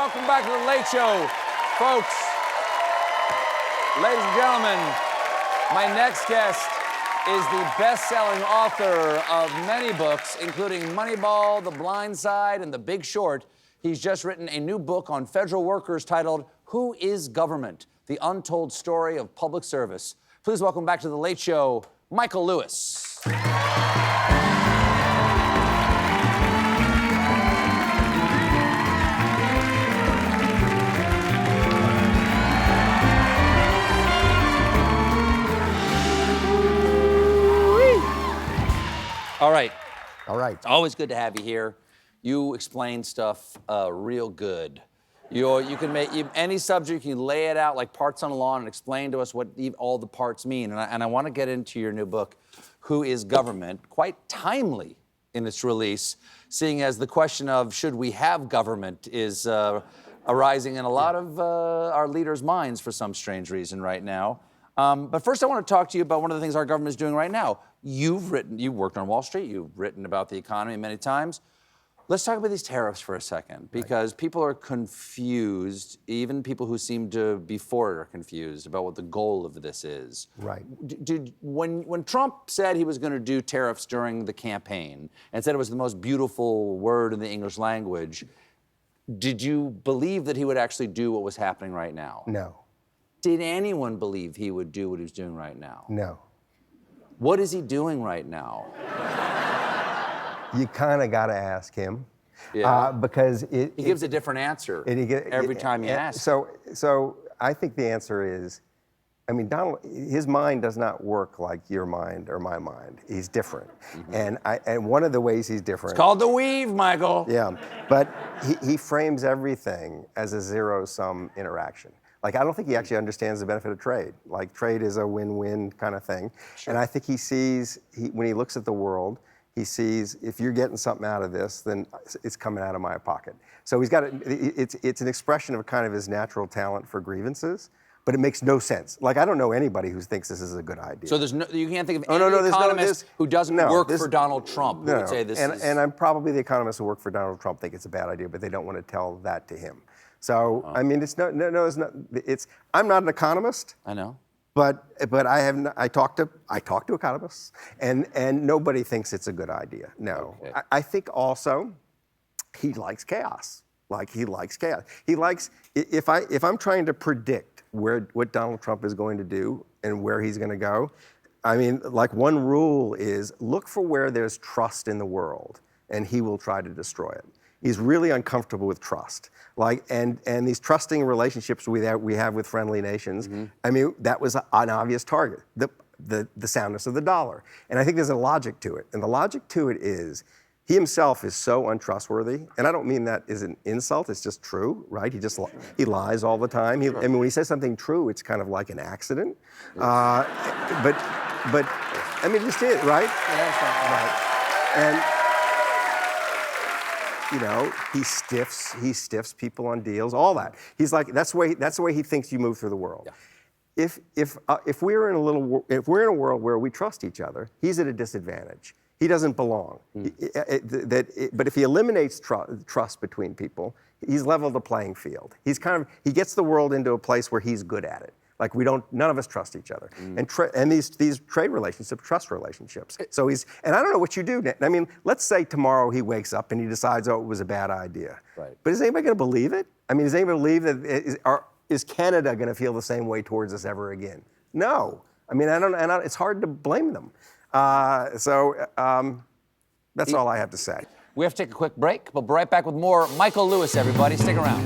Welcome back to The Late Show, folks. Ladies and gentlemen, my next guest is the best-selling author of many books, including Moneyball, The Blind Side, and The Big Short. He's just written a new book on federal workers titled, Who is Government? The Untold Story of Public Service. Please welcome back to The Late Show, Michael Lewis. All right. All right. It's always good to have you here. You explain stuff real good. You can make any subject, you can lay it out like parts on a lawn and explain to us what all the parts mean. And I want to get into your new book, Who is Government? Quite timely in its release, seeing as the question of should we have government is arising in a lot of our leaders' minds for some strange reason right now. But first I want to talk to you about one of the things our government is doing right now. You worked on Wall Street, you've written about the economy many times. Let's talk about these tariffs for a second, because people are confused, even people who seem to be for it are confused about what the goal of this is. Right. When Trump said he was going to do tariffs during the campaign and said it was the most beautiful word in the English language, did you believe that he would actually do what was happening right now? No. Did anyone believe he would do what he was doing right now? No. What is he doing right now? You kind of got to ask him. Yeah. Because he gives a different answer every time you ask. So I think the answer is, I mean, Donald, his mind does not work like your mind or my mind. He's different. Mm-hmm. And one of the ways he's different. It's called the weave, Michael. Yeah, but he frames everything as a zero-sum interaction. Like, I don't think he actually understands the benefit of trade. Like, trade is a win-win kind of thing. Sure. And I think he sees, when he looks at the world, he sees, if you're getting something out of this, then it's coming out of my pocket. So he's got, it's an expression of kind of his natural talent for grievances, but it makes no sense. Like, I don't know anybody who thinks this is a good idea. So you can't think of any economist who doesn't work for Donald Trump who would say this is... And I'm probably the economists who work for Donald Trump think it's a bad idea, but they don't want to tell that to him. So, I mean, it's not, I'm not an economist. I know. But I talk to economists, and nobody thinks it's a good idea. No. Okay. I think also he likes chaos. Like, he likes chaos. He likes, if I'm trying to predict what Donald Trump is going to do and where he's going to go, I mean, like, one rule is look for where there's trust in the world, and he will try to destroy it. He's really uncomfortable with trust. Like, and these trusting relationships we have with friendly nations, I mean, that was an obvious target, the soundness of the dollar. And I think there's a logic to it. And the logic to it is, he himself is so untrustworthy, and I don't mean that as an insult, it's just true, right? He lies all the time. I mean, when he says something true, it's kind of like an accident. But I mean, just it, right? Yeah, that's right. And, you know, he stiffs people on deals, all that. He's like, that's the way he thinks you move through the world. Yeah. If we're in a world where we trust each other, he's at a disadvantage. He doesn't belong. But if he eliminates trust between people, he's leveled the playing field. He gets the world into a place where he's good at it. Like, none of us trust each other. And these trade relationships, trust relationships. So and I don't know what you do. I mean, let's say tomorrow he wakes up and he decides, oh, it was a bad idea. Right. But is anybody going to believe it? I mean, is anybody believe that, is Canada going to feel the same way towards us ever again? No. I mean, it's hard to blame them. That's all I have to say. We have to take a quick break. We'll be right back with more Michael Lewis, everybody. Stick around.